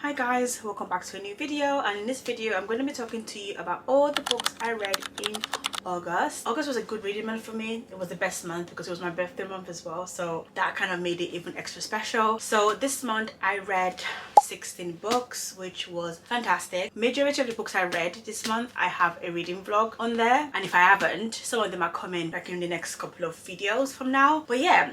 Hi guys, welcome back to a new video, and in this video I'm going to be talking to you about all the books I read in August. August was a good reading month for me. It was the best month because it was my birthday month as well, so that kind of made it even extra special. So this month I read 16 books, which was fantastic. Majority of the books I read this month I have a reading vlog on there, and if I haven't, some of them are coming like in the next couple of videos from now. But yeah,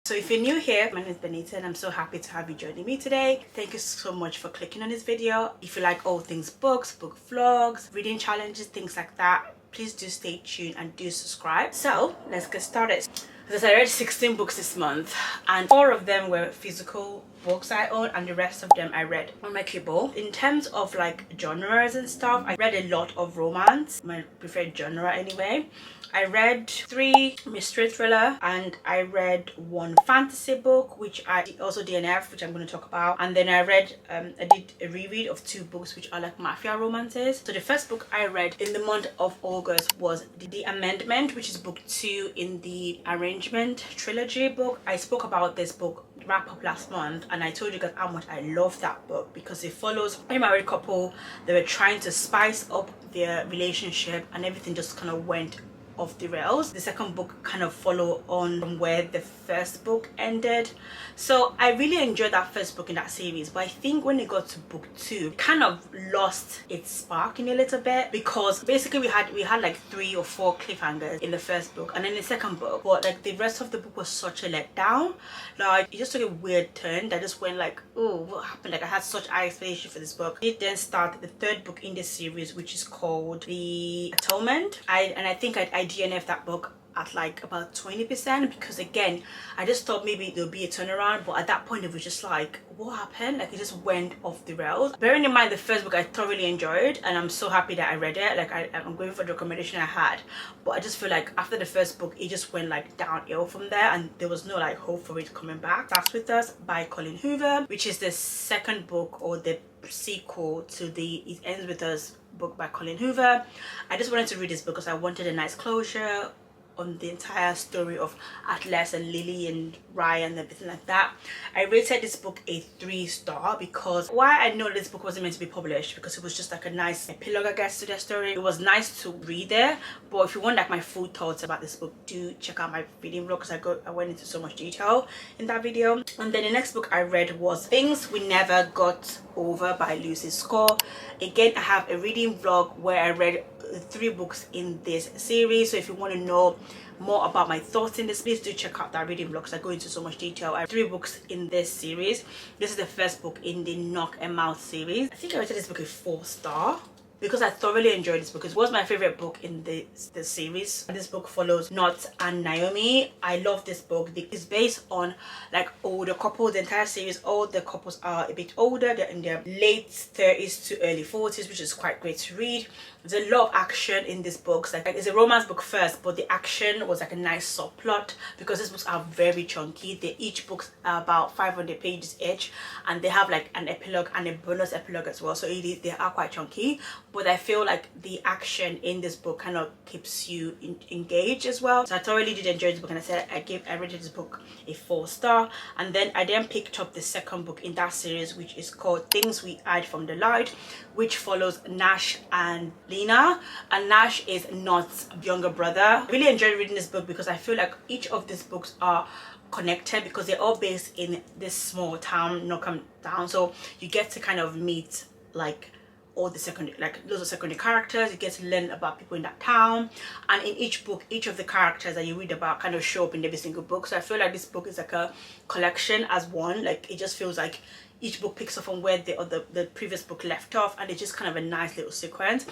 so if you're new here, my name is Benita and I'm so happy to have you joining me today. Thank you so much for clicking on this video. If you like all things books, book vlogs, reading challenges, things like that, please do stay tuned and do subscribe. So let's get started. As I read 16 books this month, and 4 of them were physical books I own, and the rest of them I read on my Kindle. In terms of like genres and stuff, I read a lot of romance, my preferred genre anyway. I read 3 mystery thriller, and I read 1 fantasy book, which I also DNF, which I'm going to talk about. And then I read I did a reread of 2 books which are like mafia romances. So the first book I read in the month of August was The Amendment, which is book 2 in the Arrangement trilogy book. I spoke about this book wrap up last month, and I told you guys how much I love that book because it follows a married couple. They were trying to spice up their relationship and everything just kind of went off the rails. The second book kind of follow on from where the first book ended, so I really enjoyed that first book in that series. But I think when it got to book 2, it kind of lost its spark in a little bit, because basically we had like 3 or 4 cliffhangers in the first book and then the second book, but like the rest of the book was such a letdown. Like it just took a weird turn that just went like, oh, what happened? Like I had such high expectations for this book. It then started the third book in this series, which is called The Atonement. I think I DNF that book at like about 20%, because again I just thought maybe there'll be a turnaround, but at that point it was just like, what happened? Like it just went off the rails. Bearing in mind the first book I thoroughly enjoyed, and I'm so happy that I read it. Like I'm going for the recommendation I had, but I just feel like after the first book it just went like downhill from there, and there was no like hope for it coming back. That's With Us by Colin Hoover, which is the second book or the sequel to the It Ends With Us book by Colin Hoover. I just wanted to read this book because I wanted a nice closure on the entire story of Atlas and Lily and Ryan and everything like that. I rated this book a 3-star because why I know this book wasn't meant to be published, because it was just like a nice epilogue, I guess, to their story. It was nice to read it, but if you want like my full thoughts about this book, do check out my reading vlog because I went into so much detail in that video. And then the next book I read was Things We Never Got Over by Lucy Score. Again, I have a reading vlog where I read 3 books in this series, so if you want to know more about my thoughts in this, please do check out that reading vlog because I go into so much detail. I have 3 books in this series. This is the first book in the Knock and Mouth series. I think I rated this book a 4-star because I thoroughly enjoyed this book. It was my favorite book in the series. This book follows Not and Naomi. I love this book. It's based on like older couples. The entire series, all the couples are a bit older. They're in their late 30s to early 40s, which is quite great to read. There's a lot of action in this book. Like it's a romance book first, but the action was like a nice subplot because these books are very chunky. Each books are about 500 pages each, and they have like an epilogue and a bonus epilogue as well, so they are quite chunky. But I feel like the action in this book kind of keeps you engaged as well. So I thoroughly did enjoy this book, and I rated this book a 4-star. And then I picked up the second book in that series, which is called Things We Hide From the Light, which follows Nash and Lena, and Nash is Not's younger brother. I really enjoyed reading this book because I feel like each of these books are connected because they're all based in this small town, Knockham Down. So you get to kind of meet like all the secondary, like loads of secondary characters. You get to learn about people in that town, and in each book, each of the characters that you read about kind of show up in every single book. So I feel like this book is like a collection as one. Like it just feels like each book picks up on where the previous book left off, and it's just kind of a nice little sequence.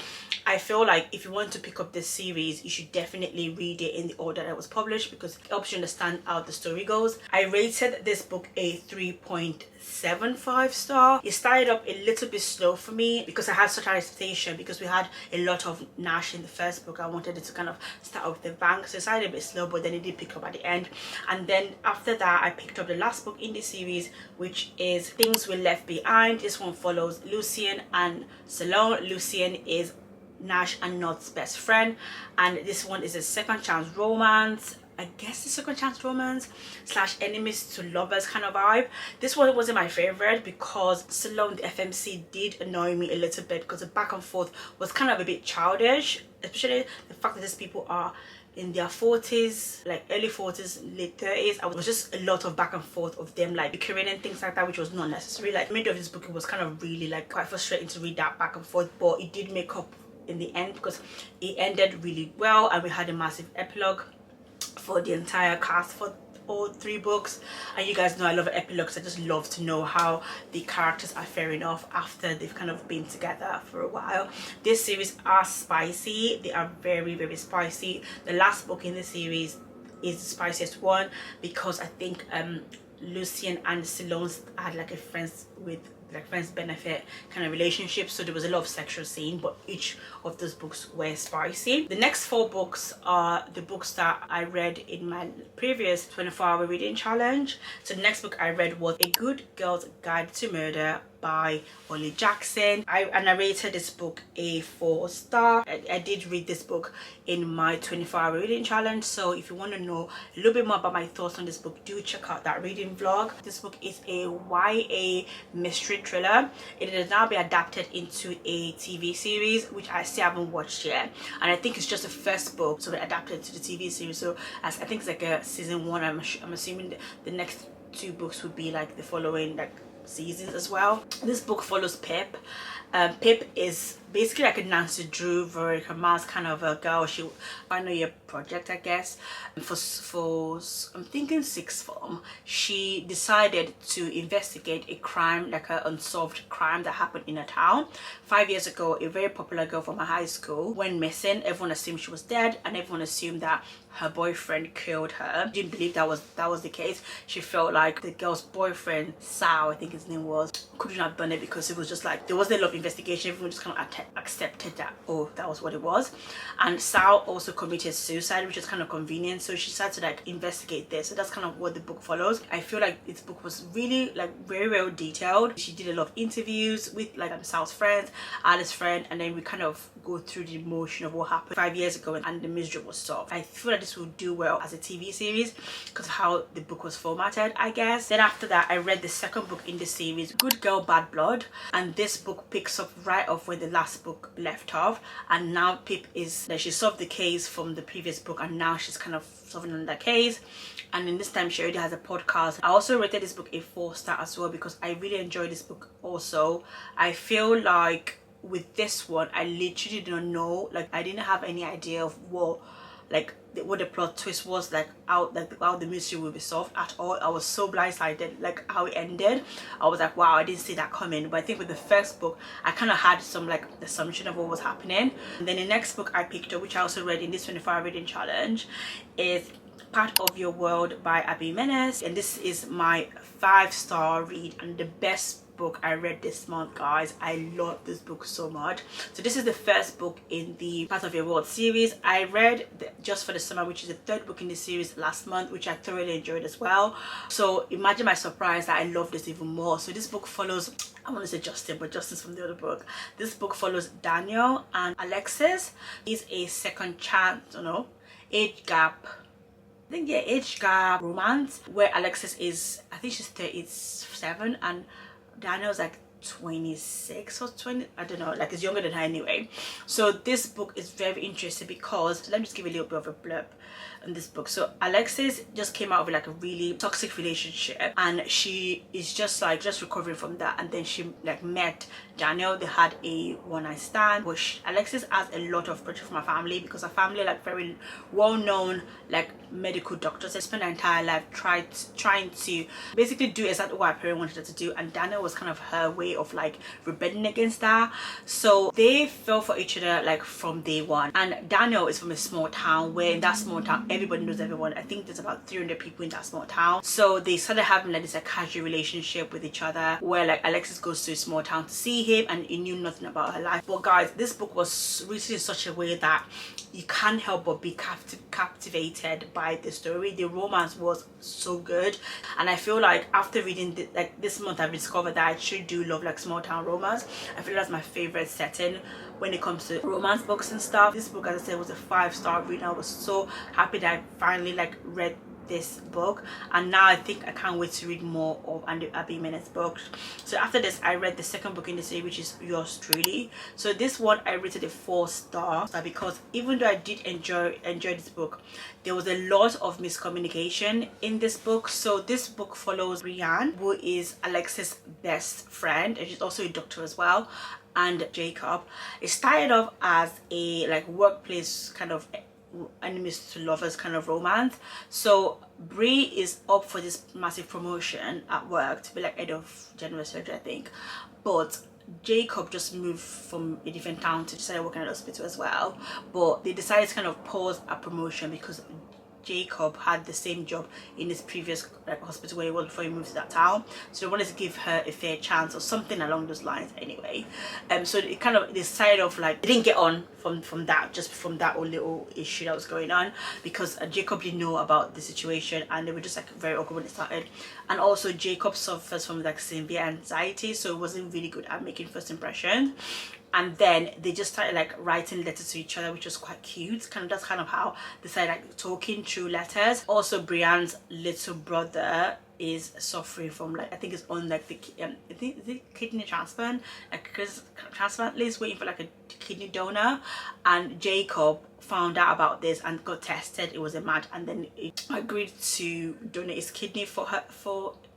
I feel like if you want to pick up this series, you should definitely read it in the order that it was published because it helps you understand how the story goes. I rated this book a 3.75 star. It started up a little bit slow for me because I had such high expectation, because we had a lot of Nash in the first book. I wanted it to kind of start off with a bang, so it started a bit slow, but then it did pick up at the end. And then after that I picked up the last book in this series, which is Things We Left Behind. This one follows Lucien and Salone. Lucien is Nash and Not's best friend, and this one is a second chance romance. I guess the second chance romance slash enemies to lovers kind of vibe. This one wasn't my favorite because Sloan the FMC did annoy me a little bit because the back and forth was kind of a bit childish, especially the fact that these people are in their 40s, like early 40s, late 30s. I was just a lot of back and forth of them like bickering and things like that, which was not necessary. Like the middle of this book, it was kind of really like quite frustrating to read that back and forth, but it did make up in the end because it ended really well and we had a massive epilogue for the entire cast for all 3 books. And you guys know I love epilogues. I just love to know how the characters are faring off after they've kind of been together for a while. This series are spicy. They are very, very spicy. The last book in the series is the spiciest one because I think Lucian and Sloane had like a friends benefit kind of relationship, so there was a lot of sexual scene, but each of those books were spicy. The next 4 books are the books that I read in my previous 24-hour reading challenge. So the next book I read was A Good Girl's Guide to Murder by Ollie Jackson. I narrated this book a 4-star. I did read this book in my 24-hour reading challenge, so if you want to know a little bit more about my thoughts on this book, do check out that reading vlog. This book is a YA mystery thriller. It has now been adapted into a TV series, which I still haven't watched yet, and I think it's just the first book to be adapted to the TV series. So as I think it's like a season 1, I'm assuming the next 2 books would be like the following like seasons as well. This book follows Pip. Pip is basically like a Nancy Drew, Veronica Mars kind of a girl. She final year project, I guess, for I'm thinking 6th form. She decided to investigate a crime, like an unsolved crime that happened in a town 5 years ago. A very popular girl from her high school went missing. Everyone assumed she was dead, and everyone assumed that her boyfriend killed her. She didn't believe that was the case. She felt like the girl's boyfriend, Sal, I think his name was, couldn't have done it because it was just like there wasn't a lot of investigation. Everyone just kind of accepted that, oh, that was what it was. And Sal also committed suicide, which is kind of convenient, so she started to like investigate this. So that's kind of what the book follows. I feel like this book was really like very well detailed. She did a lot of interviews with like Sal's friends, Alice's friend, and then we kind of go through the emotion of what happened 5 years ago and the mystery was solved. I feel like this will do well as a TV series because of how the book was formatted, I guess. Then after that, I read the second book in the series, Good Girl Bad Blood, and this book picks up right off where the last book left off. And now Pip is like, she solved the case from the previous book, and now she's kind of solving another case, and in this time she already has a podcast. I also rated this book a 4-star as well because I really enjoyed this book. Also, I feel like with this one I literally didn't know, like I didn't have any idea of what the plot twist was, like how the mystery will be solved at all. I was so blindsided like how it ended. I was like, wow, I didn't see that coming. But I think with the first book I kind of had some like assumption of what was happening. And then the next book I picked up, which I also read in this 24-hour reading challenge, is Part of Your World by Abby Menace, and this is my 5-star read and the best book I read this month, guys. I love this book so much. So this is the first book in the Part of Your World series. I read Just for the Summer, which is the 3rd book in the series, last month, which I thoroughly enjoyed as well. So imagine my surprise that I love this even more. So this book follows, I want to say Justin, but Justin's from the other book. This book follows Daniel and Alexis. He's a second chance, age gap, I think, yeah, age gap romance where Alexis is, I think she's 37 and Daniel's like 26 or 20, I don't know, like it's younger than her anyway. So this book is very interesting because, let me just give you a little bit of a blurb in this book. So Alexis just came out of like a really toxic relationship, and she is just recovering from that, and then she like met Daniel. They had a one-night stand, but Alexis has a lot of pressure from her family because her family like very well-known like medical doctors. They spent their entire life trying to basically do exactly what her parents wanted her to do, and Daniel was kind of her way of like rebelling against that. So they fell for each other like from day one. And Daniel is from a small town where in that small town everybody knows everyone. I think there's about 300 people in that small town. So they started having like this like casual relationship with each other where like Alexis goes to a small town to see him and he knew nothing about her life. But guys, this book was written in such a way that you can't help but be captivated by the story. The romance was so good, and I feel like after reading this month I've discovered that I should do love like small town romance. I feel that's my favorite setting when it comes to romance books and stuff. This book, as I said, was a 5-star read. I was so happy that I finally like read this book, and now I think I can't wait to read more of Abby Minet's books. So after this, I read the second book in the series, which is Yours Truly. So this one I rated a 4-star because even though I did enjoy this book, there was a lot of miscommunication in this book. So this book follows Brienne, who is Alex's best friend, and she's also a doctor as well, and Jacob. It started off as a like workplace kind of enemies to lovers kind of romance. So Brie is up for this massive promotion at work to be like head of general surgery, I think, but Jacob just moved from a different town to start working at the hospital as well. But they decided to kind of pause a promotion because Jacob had the same job in his previous like hospital where he was before he moved to that town, so they wanted to give her a fair chance or something along those lines anyway. So it kind of decided of like they didn't get on from that, just from that whole little issue that was going on, because Jacob didn't know about the situation and they were just like very awkward when it started. And also Jacob suffers from like severe anxiety, so it wasn't really good at making first impressions. And then they just started like writing letters to each other, which was quite cute. That's kind of how they started like talking through letters. Also Brienne's little brother is suffering from like, I think it's on like the I think the kidney transplant, like transplant list, waiting for like a kidney donor. And Jacob found out about this and got tested, it was a match, and then he agreed to donate his kidney for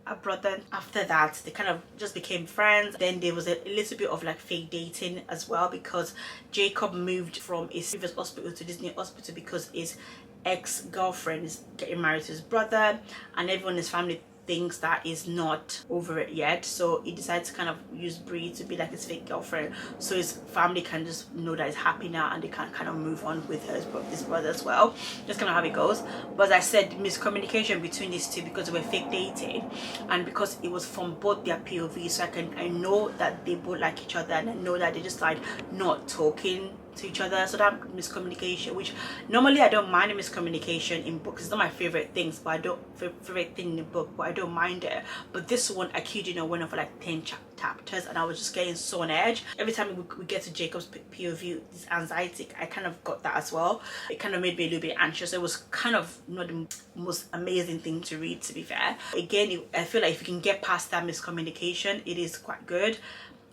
a brother. After that they kind of just became friends. Then there was a little bit of like fake dating as well, because Jacob moved from his previous hospital to this new hospital because his ex-girlfriend is getting married to his brother, and everyone in his family thinks that he's not over it yet, so he decides to kind of use Brie to be like his fake girlfriend, so his family can just know that he's happy now and they can kind of move on with his brother as well. Just kind of how it goes. But as I said, miscommunication between these two because they were fake dating, and because it was from both their POV, so I know that they both like each other, and I know that they just like not talking to each other. So that miscommunication, which normally I don't mind a miscommunication in books, it's not my favorite things, but I don't favorite thing in the book, but I don't mind it. But this one, I kid you not, went on for like 10 chapters and I was just getting so on edge. Every time we get to Jacob's POV, this anxiety, I kind of got that as well. It kind of made me a little bit anxious. It was kind of not the most amazing thing to read, to be fair. Again, I feel like if you can get past that miscommunication, it is quite good.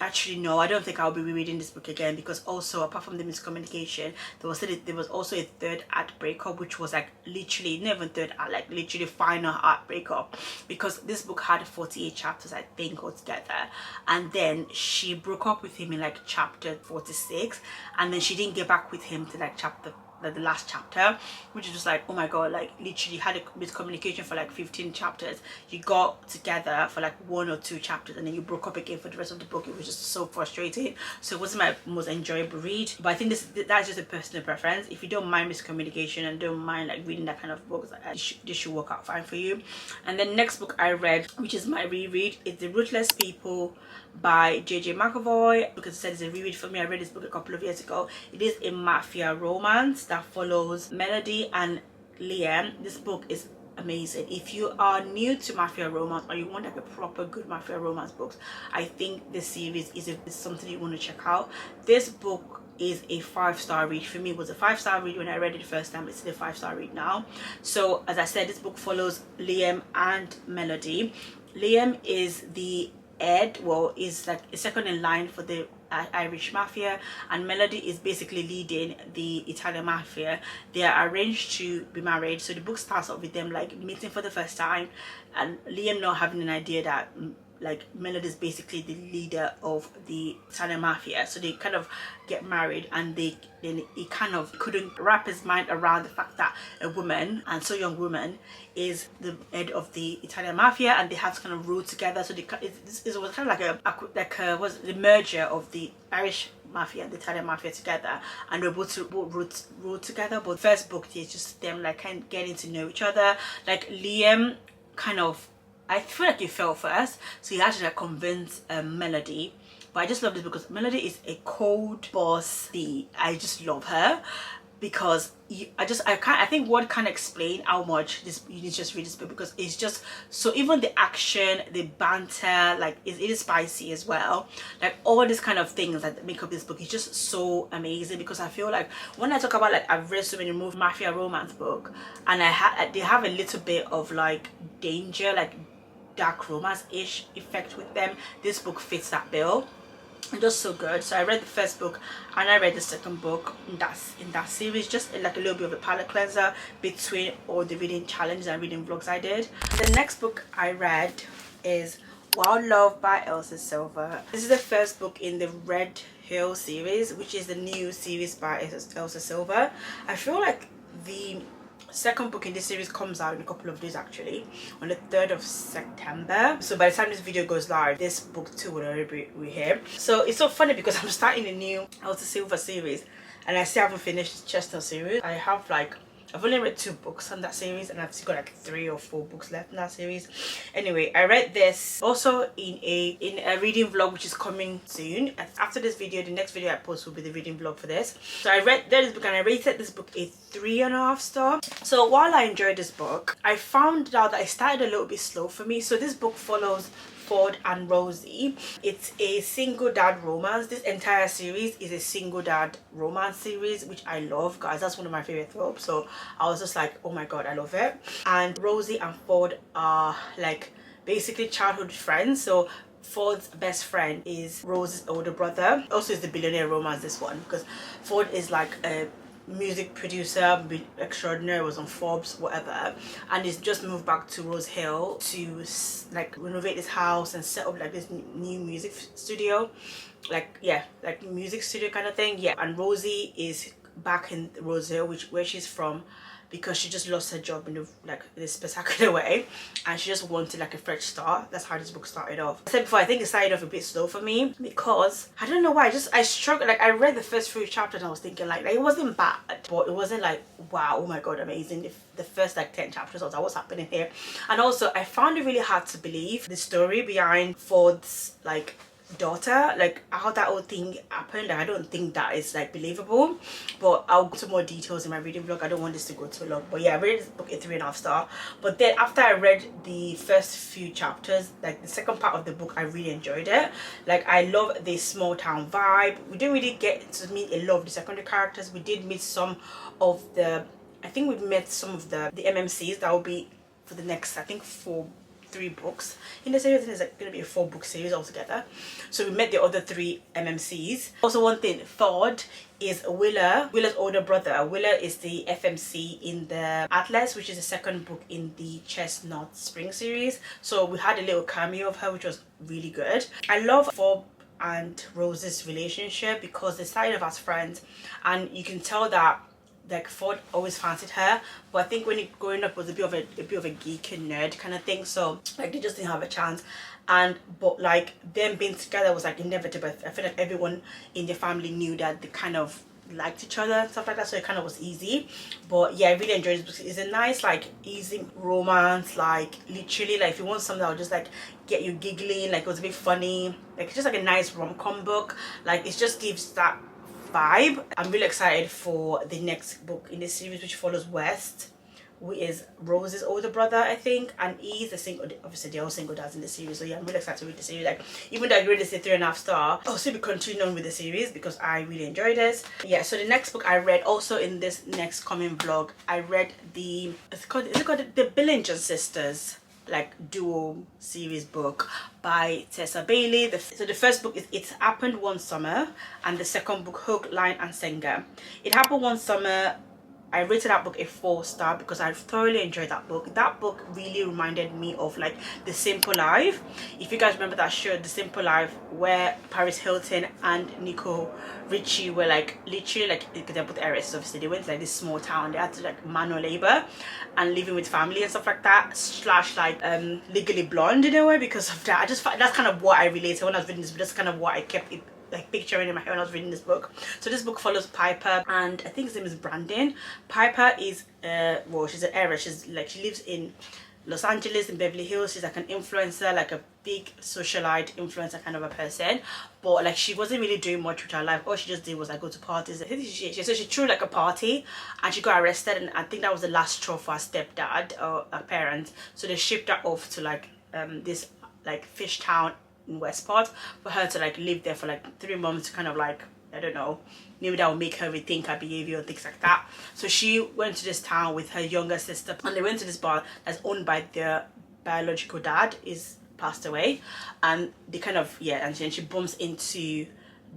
Actually no, I don't think I'll be rereading this book again, because also apart from the miscommunication, there was also a third act breakup, which was like literally not even third act, like literally final act breakup, because this book had 48 chapters I think altogether, and then she broke up with him in like chapter 46, and then she didn't get back with him to like the last chapter, which is just like, oh my god, like literally had a miscommunication for like 15 chapters. You got together for like 1 or 2 chapters and then you broke up again for the rest of the book. It was just so frustrating. So it wasn't my most enjoyable read, but I think that's just a personal preference. If you don't mind miscommunication and don't mind like reading that kind of books, this should work out fine for you. And then next book I read, which is my reread, is The Ruthless People by J.J. McAvoy, because I said it's a reread for me. I read this book a couple of years ago. It is a mafia romance that follows Melody and Liam. This book is amazing. If you are new to mafia romance or you want like a proper good mafia romance books, I think this series is something you want to check out. This book is a 5-star read. For me, it was a 5-star read when I read it the first time. It's still a 5-star read now. So as I said, this book follows Liam and Melody. Liam is the head, well, is like a second in line for the Irish mafia, and Melody is basically leading the Italian mafia. They are arranged to be married, so the book starts off with them like meeting for the first time, and Liam not having an idea that like Melody is basically the leader of the Italian mafia. So they kind of get married, and then he kind of couldn't wrap his mind around the fact that a woman, and so young woman, is the head of the Italian mafia, and they have to kind of rule together. So it was kind of like the merger of the Irish mafia and the Italian mafia together, and they're both rule together. But first book is just them like kind of getting to know each other. Like Liam kind of, I feel like he fell first, so he had to like convince Melody. But I just love this because Melody is a cold boss bee. I just love her. because I think one can't explain how much this you need to just read this book, because it's just so, even the action, the banter, like it is spicy as well, like all these kind of things that make up this book is just so amazing. Because I feel like when I talk about, like, I've read so many mafia romance book, and they have a little bit of like danger, like dark romance-ish effect with them, this book fits that bill. And just so good. So I read the first book and I read the second book in that series, just like a little bit of a palate cleanser between all the reading challenges and reading vlogs I did. The next book I read is Wild Love by Elsa Silver. This is the first book in the Red Hill series, which is the new series by Elsa Silver. I feel like the second book in this series comes out in a couple of days, actually on the 3rd of September. So by the time this video goes live, this book too will already be here. So it's so funny because I'm starting a new Elsa Silver series and I still haven't finished the Chestnut series. I've only read 2 books on that series, and I've still got like 3 or 4 books left in that series. Anyway, I read this also in a reading vlog, which is coming soon. After this video, the next video I post will be the reading vlog for this. So I read this book and I rated this book a 3.5 star. So while I enjoyed this book, I found out that it started a little bit slow for me. So this book follows Ford and Rosie. It's a single dad romance. This entire series is a single dad romance series, which I love, guys. That's one of my favorite tropes. So I was just like, oh my god, I love it. And Rosie and Ford are like basically childhood friends. So Ford's best friend is Rosie's older brother. Also is the billionaire romance, this one, because Ford is like a music producer extraordinary, was on Forbes, whatever, and he's just moved back to Rose Hill to like renovate his house and set up like this new music studio, like music studio kind of thing. Yeah, and Rosie is back in Rose Hill, where she's from, because she just lost her job in this spectacular way, and she just wanted like a fresh start. That's how this book started off. I said before, I think it started off a bit slow for me because I don't know why, I struggled. Like I read the first few chapters and I was thinking like it wasn't bad, but it wasn't like wow, oh my god, amazing. The first like 10 chapters I was like, what's happening here? And also I found it really hard to believe the story behind Ford's like daughter, like how that whole thing happened. Like, I don't think that is like believable, but I'll go to more details in my reading vlog. I don't want this to go too long, but yeah, I read this book a 3.5 star. But then after I read the first few chapters, like the second part of the book, I really enjoyed it. Like I love the small town vibe. We didn't really get to meet a lot of the secondary characters. We did meet some of the, I think we've met some of the MMCs that will be for the next, I think 3 books in the series. There's like going to be a 4-book series altogether. So we met the other 3 MMCs. Also, one thing, Ford is Willa's older brother. Willa is the FMC in the Atlas, which is the second book in the Chestnut Spring series. So we had a little cameo of her, which was really good. I love Ford and Rose's relationship because they started off as friends, and you can tell that like Ford always fancied her, but I think when he growing up was a bit of a geek and nerd kind of thing, so like they just didn't have a chance. But like them being together was like inevitable. I feel like everyone in the family knew that they kind of liked each other and stuff like that, so it kind of was easy. But yeah, I really enjoyed this book. It's a nice like easy romance, like literally like if you want something that will just like get you giggling, like it was a bit funny, like it's just like a nice rom-com book. Like it just gives that vibe. I'm really excited for the next book in this series, which follows West, who is Rose's older brother, I think, and he's a single, obviously they're all single dads in the series. So yeah, I'm really excited to read the series. Like even though I rated it 3.5 star, I'll still be continuing on with the series because I really enjoyed this. Yeah, so the next book I read also in this next coming vlog, I read the is it called the Billinger Sisters like duo series book by Tessa Bailey. So the first book is It Happened One Summer, and the second book Hook, Line and Sinker. It Happened One Summer, I rated that book a 4 star because I thoroughly enjoyed that book. That book really reminded me of like The Simple Life. If you guys remember that show, The Simple Life, where Paris Hilton and Nicole Richie were like literally like, because they're both heiresses obviously, they went to like this small town, they had to like manual labor and living with family and stuff like that, slash like Legally Blonde in a way. Because of that, I just that's kind of what I related when I was reading this, but that's kind of what I kept it like picturing in my head when I was reading this book. So this book follows Piper, and I think his name is Brandon. Piper is well, she's an heiress. She's like, she lives in Los Angeles, in Beverly Hills. She's like an influencer, like a big socialite influencer kind of a person, but like she wasn't really doing much with her life. All she just did was like go to parties. I think she threw like a party and she got arrested, and I think that was the last straw for her stepdad or her parents, so they shipped her off to like this like fish town in Westport for her to like live there for like 3 months to kind of like, I don't know, maybe that will make her rethink her behavior and things like that. So she went to this town with her younger sister, and they went to this bar that's owned by their biological dad, is passed away, and they kind of, yeah, and then she bumps into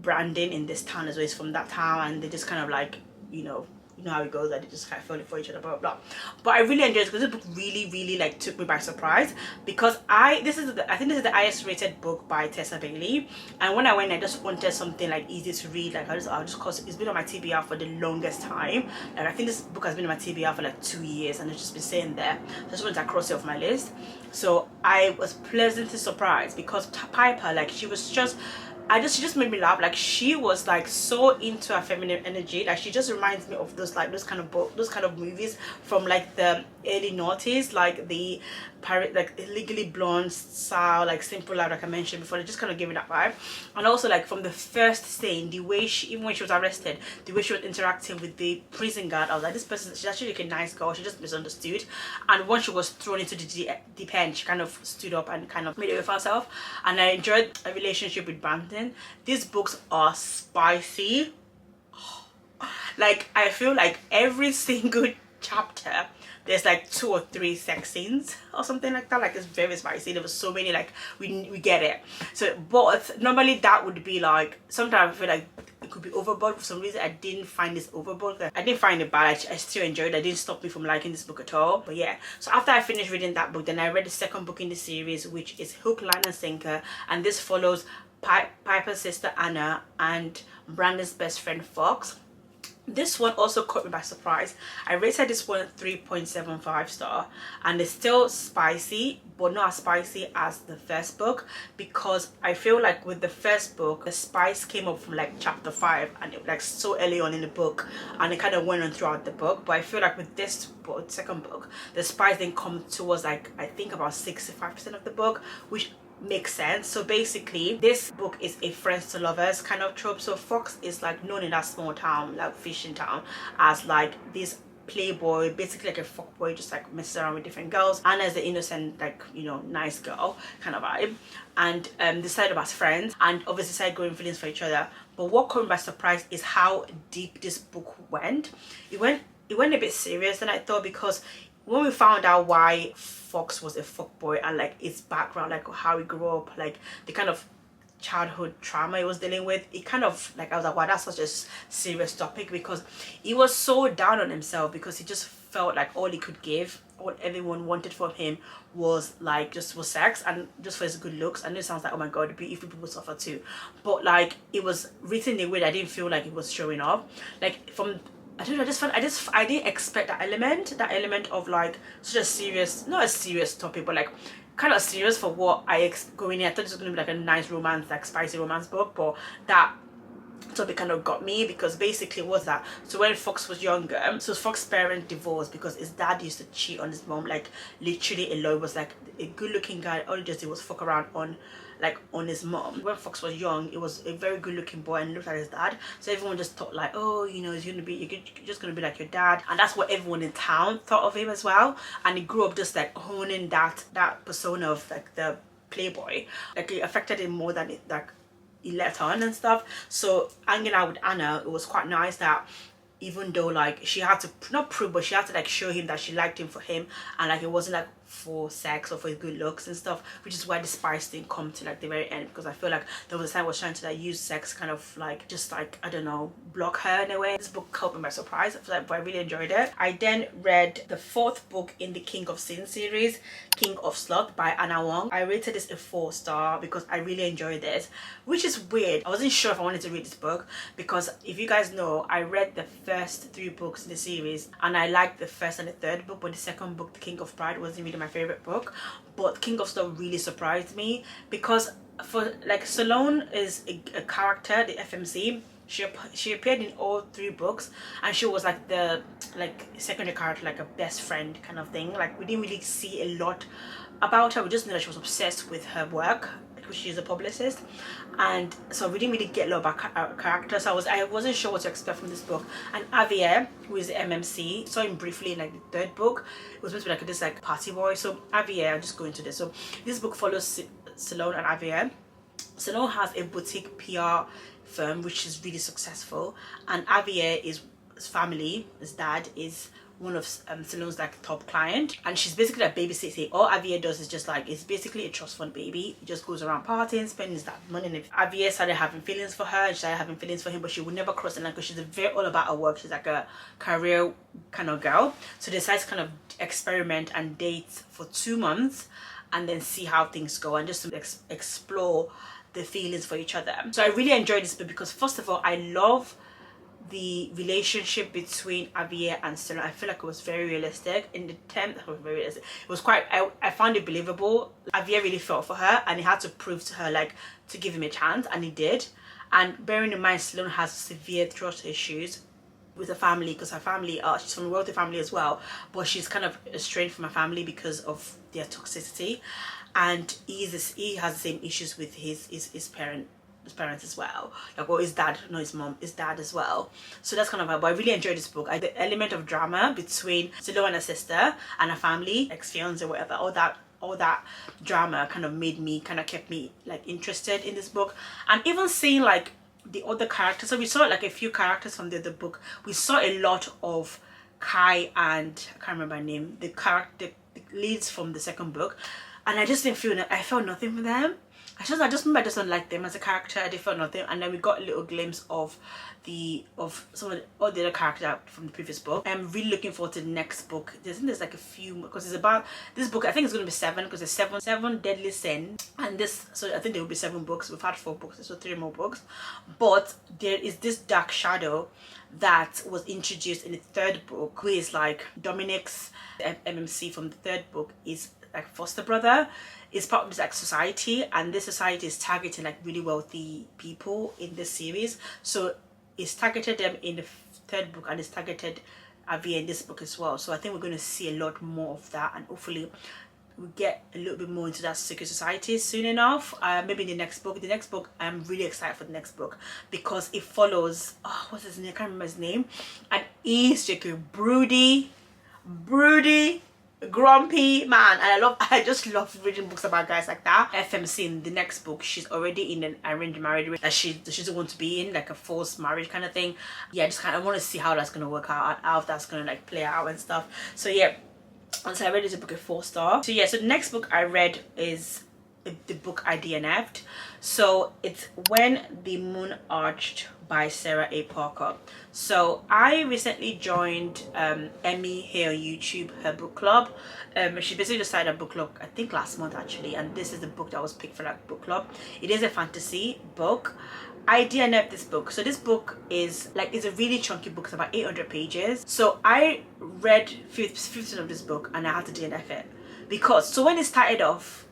Brandon in this town as well. He's from that town, and they just kind of like, you know how it goes, that they just kind of falling for each other, blah blah blah. But I really enjoyed it because this book really like took me by surprise, because I think this is the highest rated book by Tessa Bailey, and when I went I just wanted something like easy to read. Like I'll just cause it's been on my TBR for the longest time. Like I think this book has been on my TBR for like 2 years, and it's just been sitting there. So I just wanted to cross it off my list. So I was pleasantly surprised because Piper, like she just made me laugh. Like she was like so into her feminine energy. Like she just reminds me of those kind of movies from like the early noughties, like the pirate, like Legally Blonde style, like Simple Love, like I mentioned before. They just kind of gave me that vibe. And also like from the first scene, the way she, even when she was arrested, the way she was interacting with the prison guard, I was like, this person, she's actually like a nice girl. She just misunderstood. And once she was thrown into the deep end, she kind of stood up and kind of made it with herself. And I enjoyed a relationship with Brandon. These books are spicy. Like I feel like every single chapter there's like 2 or 3 sex scenes or something like that. Like it's very spicy. There was so many, like we get it. So but normally that would be like, sometimes I feel like it could be overboard. For some reason I didn't find this overboard. I didn't find it bad. I still enjoyed it. It didn't stop me from liking this book at all. But yeah, so after I finished reading that book, then I read the second book in the series, which is Hook, Line and Sinker, and this follows Piper's sister Anna and Brandon's best friend Fox. This one also caught me by surprise. I rated this one 3.75 star, and it's still spicy, but not as spicy as the first book, because I feel like with the first book the spice came up from like chapter 5, and it like so early on in the book, and it kind of went on throughout the book. But I feel like with this book, second book, the spice didn't come towards like, I think about 65% of the book, which makes sense. So basically this book is a friends to lovers kind of trope. So Fox is like known in that small town, like fishing town, as like this playboy, basically like a fuckboy, just like messes around with different girls. Anna's the innocent, like, you know, nice girl kind of vibe, and decided about friends, and obviously started growing feelings for each other. But what caught me by surprise is how deep this book went. It went a bit serious than I thought, because when we found out why Fox was a fuckboy and like his background, like how he grew up, like the kind of childhood trauma he was dealing with, it kind of like, I was like, wow, that's such a serious topic, because he was so down on himself, because he just felt like all he could give, all everyone wanted from him was like just for sex and just for his good looks. I know it sounds like, oh my god, beautiful people suffer too, but like it was written in a way that I didn't feel like it was showing off. Like from, I don't know, I didn't expect that element of like such a serious, not a serious topic, but like kind of serious for what I going in. I thought this was going to be like a nice romance, like spicy romance book, but that topic kind of got me, because basically was that, so when Fox was younger, so Fox's parents divorced because his dad used to cheat on his mom. Like literally Eloy was like a good looking guy, all he just did was fuck around on his mom. When Fox was young, it was a very good looking boy and looked like his dad, so everyone just thought like, oh, you know, you're just gonna be like your dad, and that's what everyone in town thought of him as well. And he grew up just like honing that persona of like the playboy. Like it affected him more than it like he let on and stuff. So hanging out with Anna, it was quite nice that even though like she had to not prove, but she had to like show him that she liked him for him, and like it wasn't like for sex or for his good looks and stuff, which is why the spice didn't come to like the very end, because I feel like there was a time I was trying to like use sex kind of like just like, I don't know, block her in a way. This book caught me by surprise, but I really enjoyed it. I then read the 4th book in the King of Sin series, King of Sloth by Anna Wong. I rated this a 4 star because I really enjoyed this, which is weird. I wasn't sure if I wanted to read this book, because if you guys know, I read the first 3 books in the series and I liked the first and the 3rd book, but the 2nd book, The King of Pride, wasn't really my favorite book. But King of Sloth really surprised me, because for like Salone is a character, the FMC, She appeared in all 3 books, and she was like the secondary character, like a best friend kind of thing. Like we didn't really see a lot about her. We just knew that she was obsessed with her work because she's a publicist, and so we didn't really get a lot about her character. So I wasn't sure what to expect from this book. And Javier, who is the MMC, saw him briefly in like the 3rd book. It was supposed to be like this like party boy. So Javier, I'll just go into this. So this book follows Salone and Javier. Salone has a boutique PR firm which is really successful, and Javier is his family, his dad is one of Salone's like top client, and she's basically like babysitting. All Javier does is just like, it's basically a trust fund baby. He just goes around partying, spending that money. And if Javier started having feelings for her, she started having feelings for him, but she would never cross the line because she's very all about her work. She's like a career kind of girl. So they decided to kind of experiment and date for 2 months and then see how things go, and just to explore the feelings for each other. So I really enjoyed this book because, first of all, I love the relationship between Javier and Stella. I feel like it was very realistic. In the 10th, it was very realistic. It was quite, I found it believable. Javier really felt for her, and he had to prove to her like to give him a chance, and he did. And bearing in mind, Salone has severe trust issues with her family, because her family, she's from a wealthy family as well, but she's kind of estranged from her family because of their toxicity. And he has the same issues with his parents as well, like, or his dad, no, his mom, his dad as well. So that's kind of how, but I really enjoyed this book. The element of drama between Salone and her sister and her family, ex-fiance or whatever, all that drama kind of kept me like interested in this book. And even seeing like the other characters, so we saw like a few characters from the other book. We saw a lot of Kai and I can't remember her name, the leads from the 2nd book, and I just didn't feel, I felt nothing for them. I just remember I just don't like them as a character. I did felt nothing. And then we got a little glimpse of some of all the other characters from the previous book. I'm really looking forward to the next book. There's like a few, because it's about this book. I think it's going to be 7, because there's seven deadly sins, and this. So I think there will be 7 books. We've had 4 books, so 3 more books. But there is this dark shadow that was introduced in the 3rd book, who is like Dominic's MMC from the 3rd book is like foster brother. Is part of this like society, and this society is targeting like really wealthy people in this series. So it's targeted them in the 3rd book, and it's targeted Javier in this book as well. So I think we're going to see a lot more of that, and hopefully we get a little bit more into that secret society soon enough. Maybe in the next book. The next book, I'm really excited for the next book because it follows, what's his name? I can't remember his name. And he's like a broody, grumpy man, and I just love reading books about guys like that. FMC in the next book, she's already in an arranged marriage that she doesn't want to be in, like a forced marriage kind of thing. Yeah, just kind of want to see how that's gonna work out, and how that's gonna like play out and stuff. So yeah, and so I read this book at 4-star. So yeah, so the next book I read is the book I DNF'd. So it's When the Moon Arched by Sarah A. Parker. So I recently joined Emmy here on YouTube, her book club. She basically just started a book club, I think last month actually, and this is the book that was picked for that book club. It is a fantasy book. I DNF'd this book. So this book is like, it's a really chunky book. It's about 800 pages. So I read 50% of this book and I had to DNF it. Because so when it started off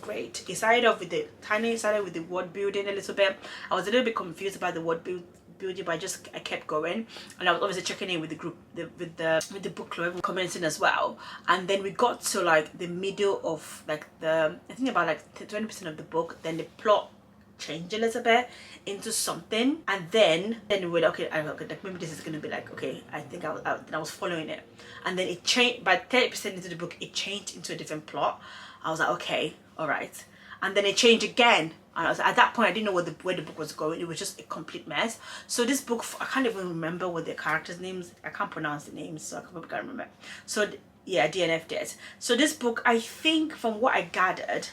great. It started off with the word building a little bit. I was a little bit confused about the word building, but I kept going, and I was obviously checking in with the group, with the book club, commenting as well. And then we got to like the middle of like I think about like 20% of the book. Then the plot changed a little bit into something, and then we were like, okay, like maybe this is gonna be like, okay, I think I was following it, and then it changed. By 30% into the book, it changed into a different plot. I was like, okay, all right. And then it changed again, and I was, at that point I didn't know where the book was going. It was just a complete mess. So this book, I can't even remember what the characters' names, I can't pronounce the names, so I probably can't remember. So yeah, DNF'd it. So this book, I think from what I gathered,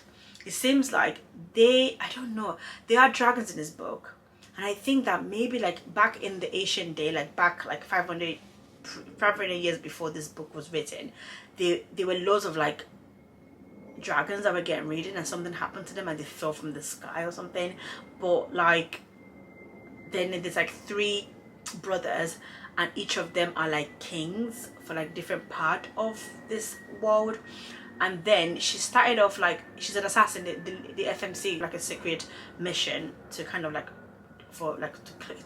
it seems like I don't know, there are dragons in this book, and I think that maybe like back in the ancient day, like back like 500 years before this book was written, there were loads of like dragons that were getting reading, and something happened to them and they fell from the sky or something. But like then there's like 3 brothers, and each of them are like kings for like different part of this world. And then she started off like, she's an assassin, the FMC, like a secret mission to kind of like for like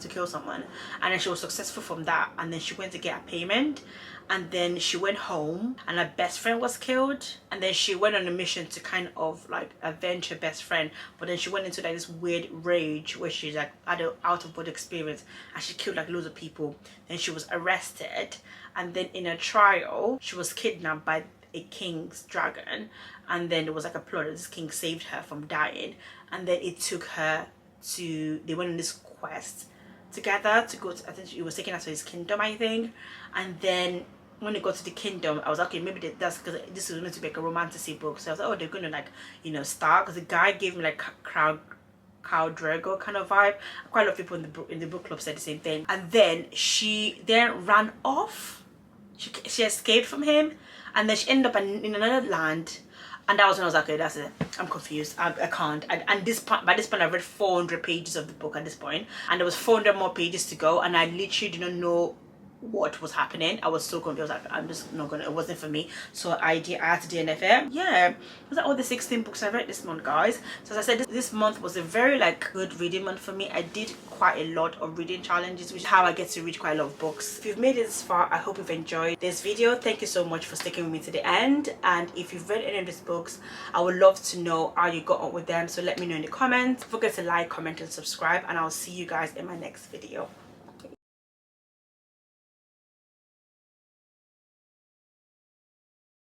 to kill someone, and then she was successful from that, and then she went to get a payment, and then she went home and her best friend was killed, and then she went on a mission to kind of like avenge her best friend, but then she went into like this weird rage where she like had an out of body experience and she killed like loads of people. Then she was arrested, and then in a trial she was kidnapped by a king's dragon, and then there was like a plot that this king saved her from dying, and then it took her to, they went on this quest together to go to, I think he was taking her to his kingdom, I think. And then when they got to the kingdom, I was like, okay, maybe that's because this is going to be like a romantic book, so I was like, oh, they're going to like, you know, start, because the guy gave me like Khal Drogo kind of vibe. Quite a lot of people in the book club said the same thing. And then she then ran off, she escaped from him, and then she ended up in another land. And that was when I was like, okay, that's it, I'm confused, I can't. And this point, by this point I read 400 pages of the book at this point, and there was 400 more pages to go, and I literally did not know what was happening. I was so confused. I was like, I'm just not gonna, it wasn't for me, so I had to DNF it. Yeah, those are all the 16 books I read this month, guys. So as I said, this month was a very like good reading month for me. I did quite a lot of reading challenges, which is how I get to read quite a lot of books. If you've made it this far, I hope you've enjoyed this video. Thank you so much for sticking with me to the end, and if you've read any of these books, I would love to know how you got on with them, so let me know in the comments. Don't forget to like, comment and subscribe, and I'll see you guys in my next video.